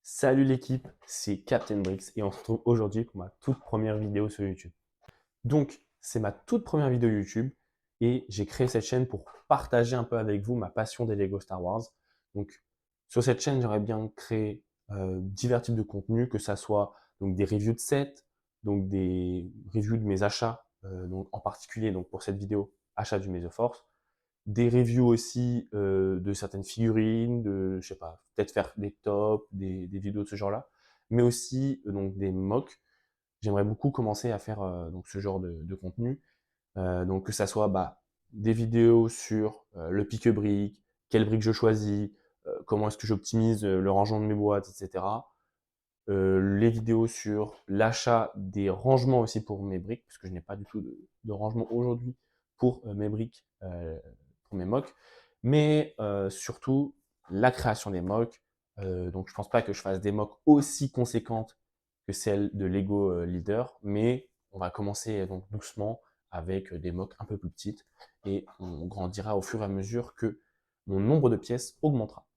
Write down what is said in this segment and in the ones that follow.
Salut l'équipe, c'est Captain Bricks et on se retrouve aujourd'hui pour ma toute première vidéo sur YouTube. Donc, c'est ma toute première vidéo YouTube et j'ai créé cette chaîne pour partager un peu avec vous ma passion des Lego Star Wars. Donc, sur cette chaîne, j'aurais bien créé divers types de contenus, que ça soit donc des reviews de sets, donc des reviews de mes achats, donc en particulier donc pour cette vidéo, achat du Maze of Force, des reviews aussi de certaines figurines, je sais pas, peut-être faire des tops, des vidéos de ce genre-là, mais aussi donc des mocks. J'aimerais beaucoup commencer à faire donc ce genre de contenu, donc que ça soit des vidéos sur le pique-brique, quelle brique je choisis, comment est-ce que j'optimise le rangement de mes boîtes, etc. Les vidéos sur l'achat des rangements aussi pour mes briques, parce que je n'ai pas du tout de rangement aujourd'hui pour mes briques, pour mes mocks, mais surtout la création des mocks. Donc je pense pas que je fasse des mocks aussi conséquentes que celles de Lego Leader, mais on va commencer donc doucement avec des mocks un peu plus petites et on grandira au fur et à mesure que mon nombre de pièces augmentera.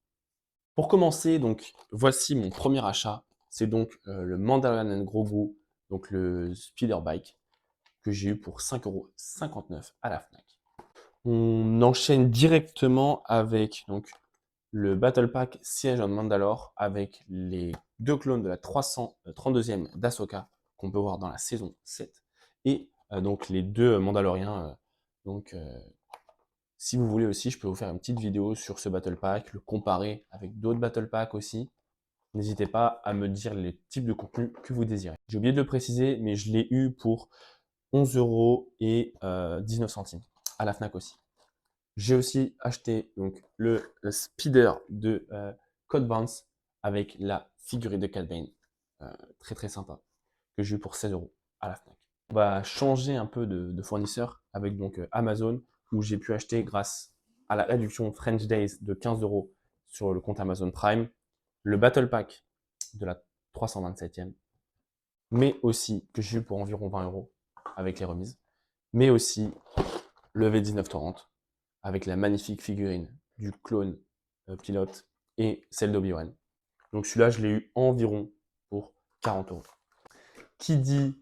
Pour commencer, donc voici mon premier achat. C'est donc le Mandalorian Grogu, donc le Speeder Bike, que j'ai eu pour 5,59 € à la Fnac. On enchaîne directement avec donc le Battle Pack Siege of Mandalore avec les deux clones de la 332e d'Ahsoka qu'on peut voir dans la saison 7 et donc les deux Mandaloriens. Si vous voulez aussi, je peux vous faire une petite vidéo sur ce Battle Pack, le comparer avec d'autres Battle Packs aussi. N'hésitez pas à me dire les types de contenus que vous désirez. J'ai oublié de le préciser, mais je l'ai eu pour 11 € et 19 centimes à la Fnac aussi. J'ai aussi acheté donc le speeder de Code Bounce avec la figurine de Cad Bane. Très très sympa, que j'ai eu pour 16 € à la Fnac. On va changer un peu de fournisseur avec donc Amazon, où j'ai pu acheter grâce à la réduction French Days de 15 € sur le compte Amazon Prime, le Battle Pack de la 327e, mais aussi que j'ai eu pour environ 20 € avec les remises, mais aussi le V19 Torrent avec la magnifique figurine du clone pilote et celle d'Obi-Wan. Donc celui-là, je l'ai eu environ pour 40 €. Qui dit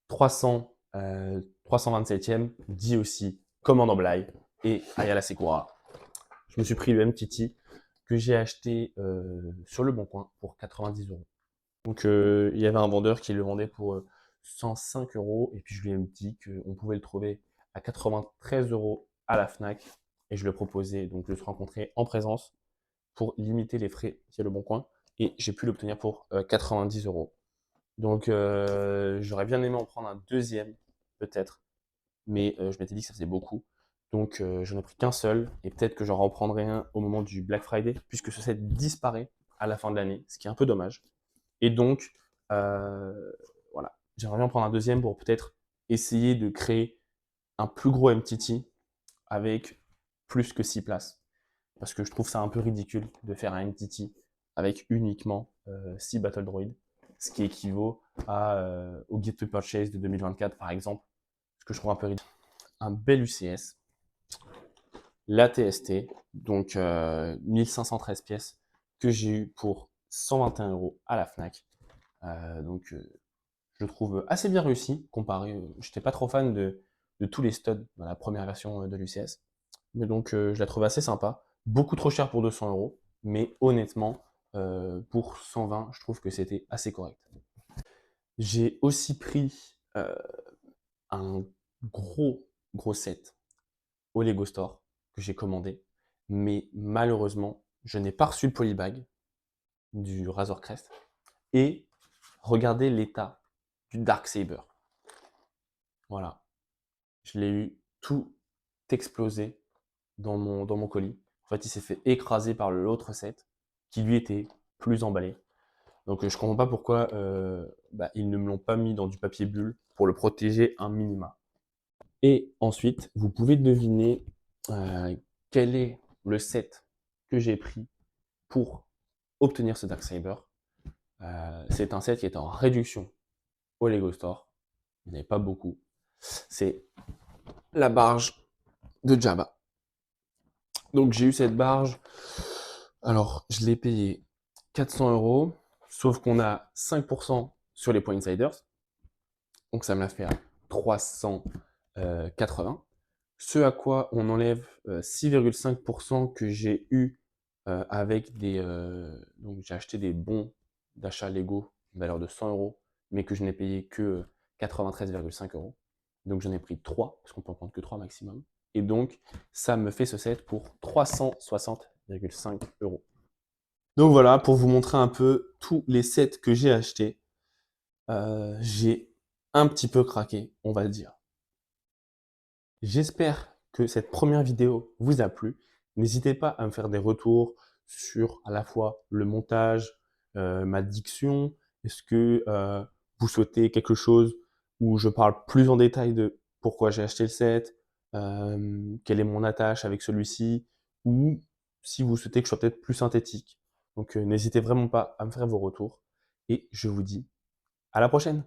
327e dit aussi Commandant Bly et Ayala Secura. Je me suis pris le MTT que j'ai acheté sur le Bon Coin pour 90 €. Donc il y avait un vendeur qui le vendait pour 105 € et puis je lui ai dit qu'on pouvait le trouver à 93 € à la Fnac et je lui ai proposé donc de se rencontrer en présence pour limiter les frais via le Bon Coin et j'ai pu l'obtenir pour 90 €. Donc j'aurais bien aimé en prendre un deuxième peut-être, mais je m'étais dit que ça faisait beaucoup. Donc j'en ai pris qu'un seul et peut-être que j'en reprendrai un au moment du Black Friday puisque ce set disparaît à la fin de l'année, ce qui est un peu dommage. Et donc voilà, j'aimerais bien prendre un deuxième pour peut-être essayer de créer un plus gros MTT avec plus que 6 places. Parce que je trouve ça un peu ridicule de faire un MTT avec uniquement 6 Battle Droid, ce qui équivaut au Guide to Purchase de 2024 par exemple, ce que je trouve un peu ridicule. Un bel UCS, la TST, donc 1513 pièces que j'ai eu pour 121 € à la Fnac. Donc je trouve assez bien réussi comparé. J'étais pas trop fan de tous les studs dans la première version de l'UCS, mais donc je la trouve assez sympa. Beaucoup trop cher pour 200 €, mais honnêtement, pour 120, je trouve que c'était assez correct. J'ai aussi pris un gros set au Lego Store que j'ai commandé, mais malheureusement, je n'ai pas reçu le polybag du Razor Crest et regardez l'état du Darksaber. Voilà, je l'ai eu tout explosé dans mon colis. En fait, il s'est fait écraser par l'autre set qui lui était plus emballé. Donc je comprends pas pourquoi ils ne me l'ont pas mis dans du papier bulle pour le protéger un minima. Et ensuite, vous pouvez deviner quel est le set que j'ai pris pour obtenir ce Darksaber. C'est un set qui est en réduction au Lego Store. Il n'y en avait pas beaucoup. C'est la barge de Jabba. Donc j'ai eu cette barge. Alors, je l'ai payé 400 €. Sauf qu'on a 5% sur les points insiders. Donc ça me l'a fait à 380. Ce à quoi on enlève 6,5% que j'ai eu avec des... donc j'ai acheté des bons d'achat Lego, valeur de 100 euros, mais que je n'ai payé que 93,5 euros. Donc j'en ai pris 3, parce qu'on peut en prendre que 3 maximum. Et donc ça me fait ce set pour 360,5 euros. Donc voilà, pour vous montrer un peu tous les sets que j'ai achetés, j'ai un petit peu craqué, on va le dire. J'espère que cette première vidéo vous a plu. N'hésitez pas à me faire des retours sur à la fois le montage, ma diction. Est-ce que vous souhaitez quelque chose où je parle plus en détail de pourquoi j'ai acheté le set, quelle est mon attache avec celui-ci, ou si vous souhaitez que je sois peut-être plus synthétique. Donc n'hésitez vraiment pas à me faire vos retours et je vous dis à la prochaine.